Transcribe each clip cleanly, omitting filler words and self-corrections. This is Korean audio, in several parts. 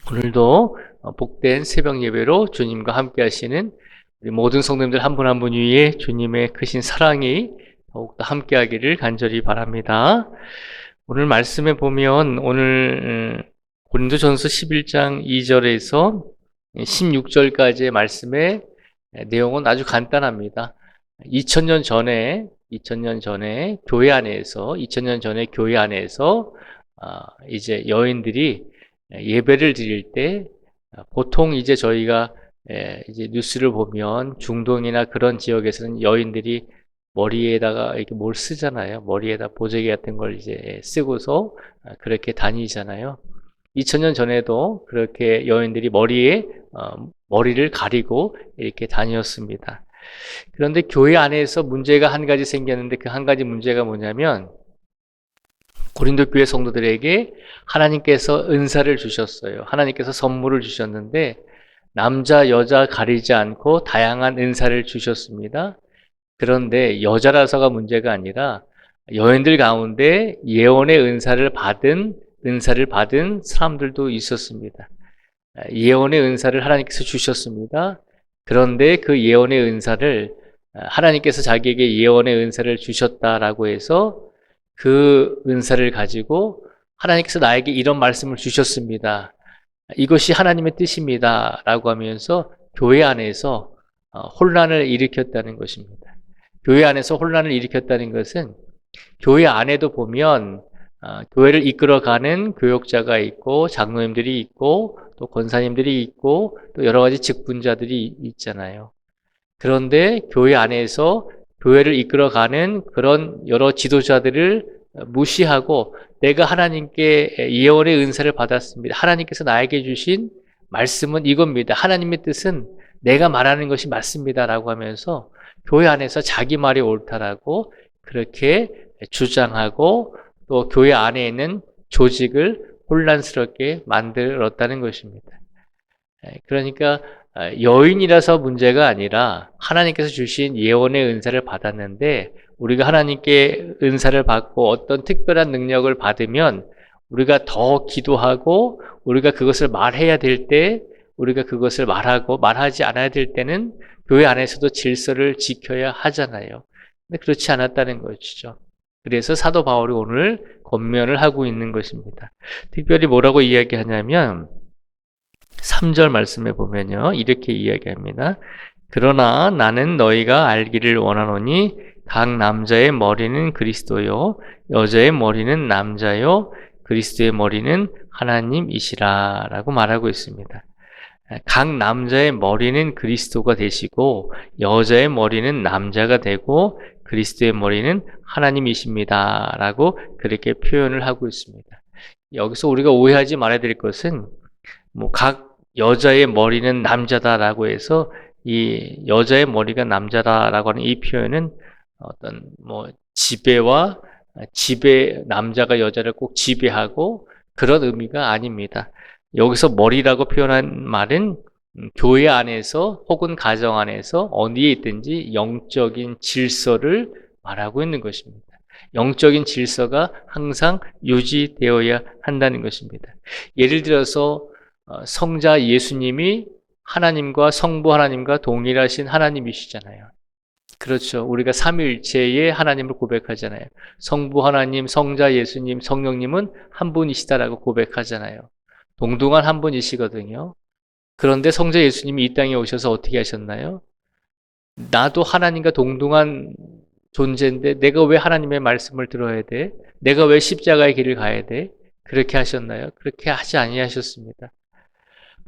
오늘도 복된 새벽 예배로 주님과 함께 하시는 우리 모든 성도님들 한 분 한 분 위에 주님의 크신 사랑이 더욱더 함께 하기를 간절히 바랍니다. 오늘 말씀에 보면 오늘 고린도전서 11장 2절에서 16절까지의 말씀의 내용은 아주 간단합니다. 2000년 전에 교회 안에서 이제 여인들이 예배를 드릴 때 보통 이제 저희가 이제 뉴스를 보면 중동이나 그런 지역에서는 여인들이 머리에다가 이렇게 뭘 쓰잖아요. 머리에다 보조개 같은 걸 이제 쓰고서 그렇게 다니잖아요. 2000년 전에도 그렇게 여인들이 머리를 가리고 이렇게 다녔습니다. 그런데 교회 안에서 문제가 한 가지 생겼는데 그 한 가지 문제가 뭐냐면 고린도 교회 성도들에게 하나님께서 은사를 주셨어요. 하나님께서 선물을 주셨는데 남자, 여자 가리지 않고 다양한 은사를 주셨습니다. 그런데 여자라서가 문제가 아니라 여인들 가운데 예언의 은사를 받은 사람들도 있었습니다. 예언의 은사를 하나님께서 주셨습니다. 그런데 그 예언의 은사를 하나님께서 자기에게 예언의 은사를 주셨다라고 해서 그 은사를 가지고 하나님께서 나에게 이런 말씀을 주셨습니다. 이것이 하나님의 뜻입니다. 라고 하면서 교회 안에서 혼란을 일으켰다는 것입니다. 교회 안에서 혼란을 일으켰다는 것은 교회 안에도 보면 교회를 이끌어가는 교역자가 있고 장로님들이 있고 또 권사님들이 있고 또 여러 가지 직분자들이 있잖아요. 그런데 교회 안에서 교회를 이끌어가는 그런 여러 지도자들을 무시하고 내가 하나님께 예언의 은사를 받았습니다. 하나님께서 나에게 주신 말씀은 이겁니다. 하나님의 뜻은 내가 말하는 것이 맞습니다. 라고 하면서 교회 안에서 자기 말이 옳다라고 그렇게 주장하고 또 교회 안에 있는 조직을 혼란스럽게 만들었다는 것입니다. 그러니까 여인이라서 문제가 아니라 하나님께서 주신 예언의 은사를 받았는데 우리가 하나님께 은사를 받고 어떤 특별한 능력을 받으면 우리가 더 기도하고 우리가 그것을 말해야 될 때 우리가 그것을 말하지 않아야 될 때는 교회 안에서도 질서를 지켜야 하잖아요. 근데 그렇지 않았다는 것이죠. 그래서 사도 바울이 오늘 권면을 하고 있는 것입니다. 특별히 뭐라고 이야기하냐면 3절 말씀에 보면요. 이렇게 이야기합니다. 그러나 나는 너희가 알기를 원하노니 각 남자의 머리는 그리스도요 여자의 머리는 남자요 그리스도의 머리는 하나님이시라 라고 말하고 있습니다. 각 남자의 머리는 그리스도가 되시고 여자의 머리는 남자가 되고 그리스도의 머리는 하나님이십니다 라고 그렇게 표현을 하고 있습니다. 여기서 우리가 오해하지 말아야 될 것은 각 여자의 머리는 남자다라고 해서 이 여자의 머리가 남자다라고 하는 이 표현은 어떤 지배 남자가 여자를 꼭 지배하고 그런 의미가 아닙니다. 여기서 머리라고 표현한 말은 교회 안에서 혹은 가정 안에서 어디에 있든지 영적인 질서를 말하고 있는 것입니다. 영적인 질서가 항상 유지되어야 한다는 것입니다. 예를 들어서 성자 예수님이 하나님과 성부 하나님과 동일하신 하나님이시잖아요. 그렇죠. 우리가 삼위일체의 하나님을 고백하잖아요. 성부 하나님, 성자 예수님, 성령님은 한 분이시다라고 고백하잖아요. 동등한 한 분이시거든요. 그런데 성자 예수님이 이 땅에 오셔서 어떻게 하셨나요? 나도 하나님과 동등한 존재인데 내가 왜 하나님의 말씀을 들어야 돼? 내가 왜 십자가의 길을 가야 돼? 그렇게 하셨나요? 그렇게 하지 아니하셨습니다.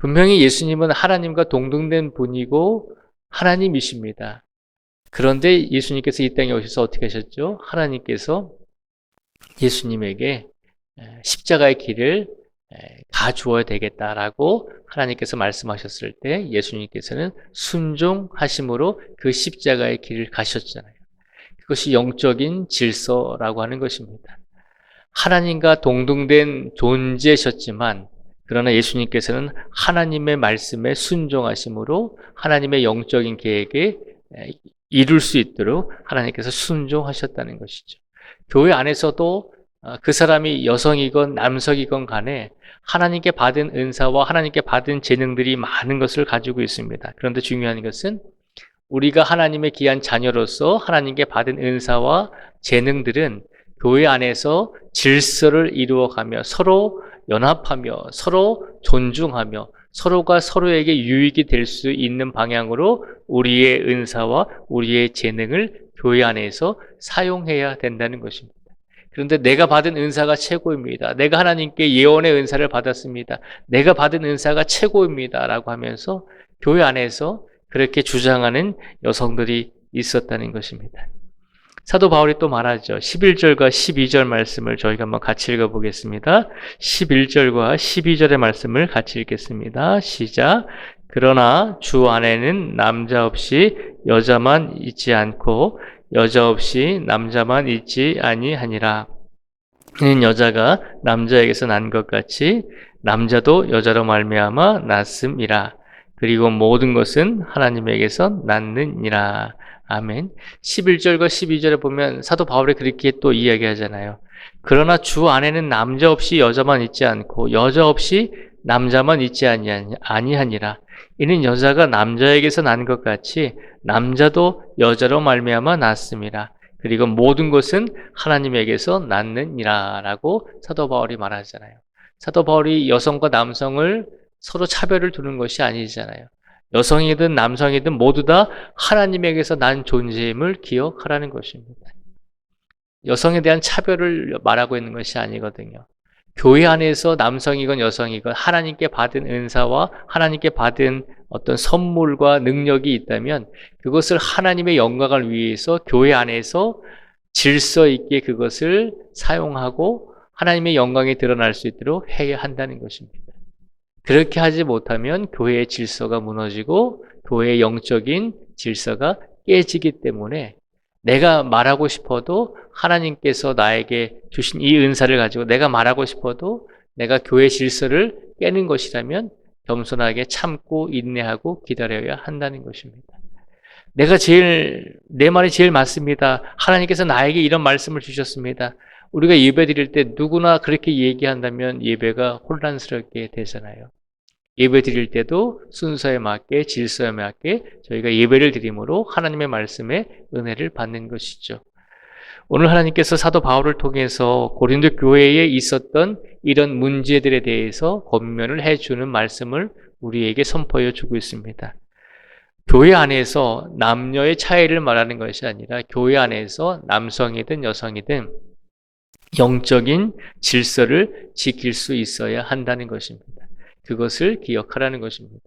분명히 예수님은 하나님과 동등된 분이고 하나님이십니다. 그런데 예수님께서 이 땅에 오셔서 어떻게 하셨죠? 하나님께서 예수님에게 십자가의 길을 가주어야 되겠다라고 하나님께서 말씀하셨을 때 예수님께서는 순종하심으로 그 십자가의 길을 가셨잖아요. 그것이 영적인 질서라고 하는 것입니다. 하나님과 동등된 존재셨지만 그러나 예수님께서는 하나님의 말씀에 순종하심으로 하나님의 영적인 계획에 이룰 수 있도록 하나님께서 순종하셨다는 것이죠. 교회 안에서도 그 사람이 여성이건 남성이건 간에 하나님께 받은 은사와 하나님께 받은 재능들이 많은 것을 가지고 있습니다. 그런데 중요한 것은 우리가 하나님의 귀한 자녀로서 하나님께 받은 은사와 재능들은 교회 안에서 질서를 이루어가며 서로 연합하며 서로 존중하며 서로가 서로에게 유익이 될 수 있는 방향으로 우리의 은사와 우리의 재능을 교회 안에서 사용해야 된다는 것입니다. 그런데 내가 받은 은사가 최고입니다. 내가 하나님께 예언의 은사를 받았습니다. 내가 받은 은사가 최고입니다. 라고 하면서 교회 안에서 그렇게 주장하는 여성들이 있었다는 것입니다. 사도 바울이 또 말하죠. 11절과 12절 말씀을 저희가 한번 같이 읽어보겠습니다. 11절과 12절의 말씀을 같이 읽겠습니다. 시작. 그러나 주 안에는 남자 없이 여자만 있지 않고 여자 없이 남자만 있지 아니하니라. 이는 여자가 남자에게서 난 것 같이 남자도 여자로 말미암아 났음이라. 그리고 모든 것은 하나님에게서 났느니라. 아멘. 11절과 12절에 보면 사도 바울이 그렇게 또 이야기하잖아요. 그러나 주 안에는 남자 없이 여자만 있지 않고 여자 없이 남자만 있지 아니하니라. 이는 여자가 남자에게서 난 것 같이 남자도 여자로 말미암아 났음이라. 그리고 모든 것은 하나님에게서 났느니라 라고 사도 바울이 말하잖아요. 사도 바울이 여성과 남성을 서로 차별을 두는 것이 아니잖아요. 여성이든 남성이든 모두 다 하나님에게서 난 존재임을 기억하라는 것입니다. 여성에 대한 차별을 말하고 있는 것이 아니거든요. 교회 안에서 남성이건 여성이건 하나님께 받은 은사와 하나님께 받은 어떤 선물과 능력이 있다면 그것을 하나님의 영광을 위해서 교회 안에서 질서 있게 그것을 사용하고 하나님의 영광이 드러날 수 있도록 해야 한다는 것입니다. 그렇게 하지 못하면 교회의 질서가 무너지고 교회의 영적인 질서가 깨지기 때문에 내가 말하고 싶어도 하나님께서 나에게 주신 이 은사를 가지고 내가 말하고 싶어도 내가 교회 질서를 깨는 것이라면 겸손하게 참고 인내하고 기다려야 한다는 것입니다. 내 말이 제일 맞습니다. 하나님께서 나에게 이런 말씀을 주셨습니다. 우리가 예배 드릴 때 누구나 그렇게 얘기한다면 예배가 혼란스럽게 되잖아요. 예배 드릴 때도 순서에 맞게 질서에 맞게 저희가 예배를 드림으로 하나님의 말씀에 은혜를 받는 것이죠. 오늘 하나님께서 사도 바울을 통해서 고린도 교회에 있었던 이런 문제들에 대해서 권면을 해주는 말씀을 우리에게 선포해 주고 있습니다. 교회 안에서 남녀의 차이를 말하는 것이 아니라 교회 안에서 남성이든 여성이든 영적인 질서를 지킬 수 있어야 한다는 것입니다. 그것을 기억하라는 것입니다.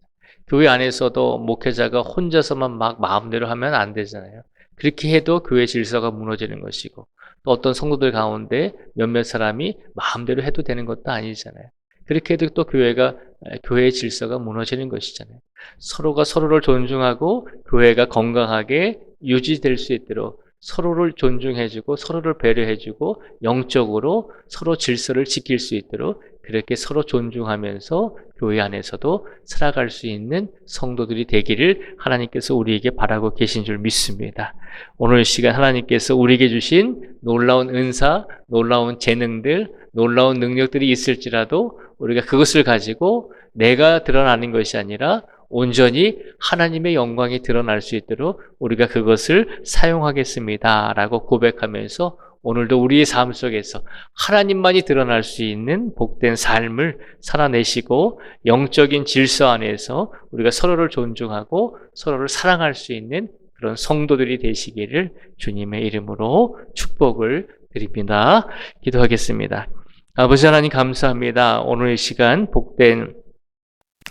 교회 안에서도 목회자가 혼자서만 막 마음대로 하면 안 되잖아요. 그렇게 해도 교회 질서가 무너지는 것이고 또 어떤 성도들 가운데 몇몇 사람이 마음대로 해도 되는 것도 아니잖아요. 그렇게 해도 또 교회의 질서가 무너지는 것이잖아요. 서로가 서로를 존중하고 교회가 건강하게 유지될 수 있도록 서로를 존중해주고 서로를 배려해주고 영적으로 서로 질서를 지킬 수 있도록 그렇게 서로 존중하면서 교회 안에서도 살아갈 수 있는 성도들이 되기를 하나님께서 우리에게 바라고 계신 줄 믿습니다. 오늘 시간 하나님께서 우리에게 주신 놀라운 은사, 놀라운 재능들, 놀라운 능력들이 있을지라도 우리가 그것을 가지고 내가 드러나는 것이 아니라 온전히 하나님의 영광이 드러날 수 있도록 우리가 그것을 사용하겠습니다 라고 고백하면서 오늘도 우리의 삶 속에서 하나님만이 드러날 수 있는 복된 삶을 살아내시고 영적인 질서 안에서 우리가 서로를 존중하고 서로를 사랑할 수 있는 그런 성도들이 되시기를 주님의 이름으로 축복을 드립니다. 기도하겠습니다. 아버지 하나님 감사합니다. 오늘 이 시간 복된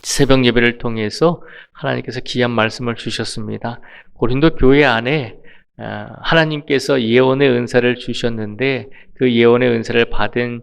새벽 예배를 통해서 하나님께서 귀한 말씀을 주셨습니다. 고린도 교회 안에 하나님께서 예언의 은사를 주셨는데 그 예언의 은사를 받은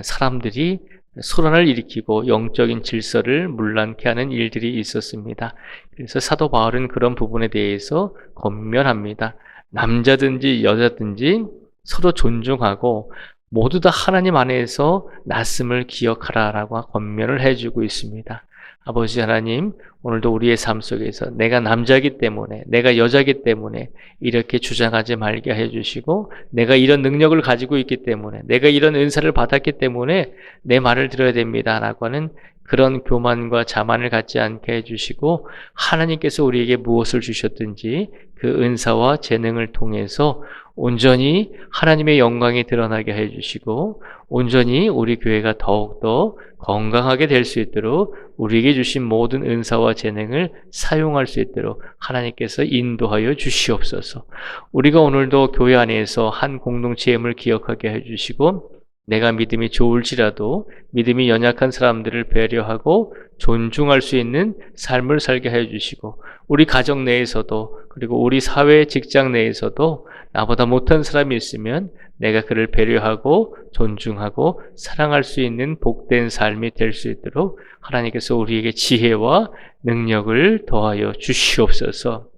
사람들이 소란을 일으키고 영적인 질서를 문란케 하는 일들이 있었습니다. 그래서 사도 바울은 그런 부분에 대해서 권면합니다. 남자든지 여자든지 서로 존중하고 모두 다 하나님 안에서 났음을 기억하라라고 권면을 해주고 있습니다. 아버지 하나님, 오늘도 우리의 삶 속에서 내가 남자이기 때문에, 내가 여자이기 때문에 이렇게 주장하지 말게 해주시고, 내가 이런 능력을 가지고 있기 때문에, 내가 이런 은사를 받았기 때문에 내 말을 들어야 됩니다 라고 하는 그런 교만과 자만을 갖지 않게 해주시고, 하나님께서 우리에게 무엇을 주셨든지 그 은사와 재능을 통해서 온전히 하나님의 영광이 드러나게 해주시고, 온전히 우리 교회가 더욱더 건강하게 될 수 있도록 우리에게 주신 모든 은사와 재능을 사용할 수 있도록 하나님께서 인도하여 주시옵소서. 우리가 오늘도 교회 안에서 한 공동체임을 기억하게 해주시고, 내가 믿음이 좋을지라도 믿음이 연약한 사람들을 배려하고 존중할 수 있는 삶을 살게 해주시고, 우리 가정 내에서도, 그리고 우리 사회 직장 내에서도 나보다 못한 사람이 있으면 내가 그를 배려하고 존중하고 사랑할 수 있는 복된 삶이 될 수 있도록 하나님께서 우리에게 지혜와 능력을 더하여 주시옵소서.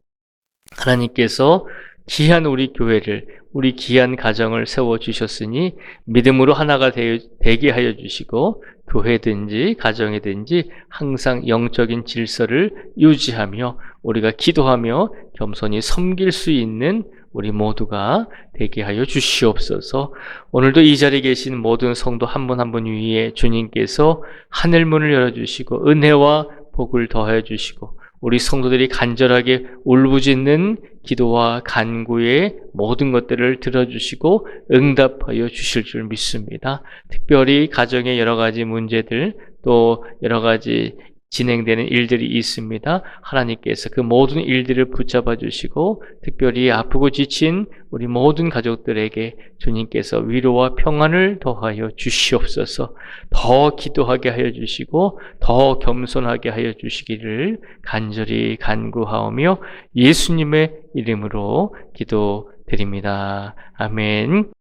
하나님께서 귀한 우리 교회를, 우리 귀한 가정을 세워주셨으니 믿음으로 하나가 되게 하여 주시고, 교회든지 가정이든지 항상 영적인 질서를 유지하며 우리가 기도하며 겸손히 섬길 수 있는 우리 모두가 되게 하여 주시옵소서. 오늘도 이 자리에 계신 모든 성도 한 분 한 분 위에 주님께서 하늘문을 열어주시고 은혜와 복을 더해 주시고, 우리 성도들이 간절하게 울부짖는 기도와 간구의 모든 것들을 들어주시고 응답하여 주실 줄 믿습니다. 특별히 가정의 여러 가지 문제들, 또 여러 가지 진행되는 일들이 있습니다. 하나님께서 그 모든 일들을 붙잡아 주시고, 특별히 아프고 지친 우리 모든 가족들에게 주님께서 위로와 평안을 더하여 주시옵소서. 더 기도하게 하여 주시고 더 겸손하게 하여 주시기를 간절히 간구하오며 예수님의 이름으로 기도드립니다. 아멘.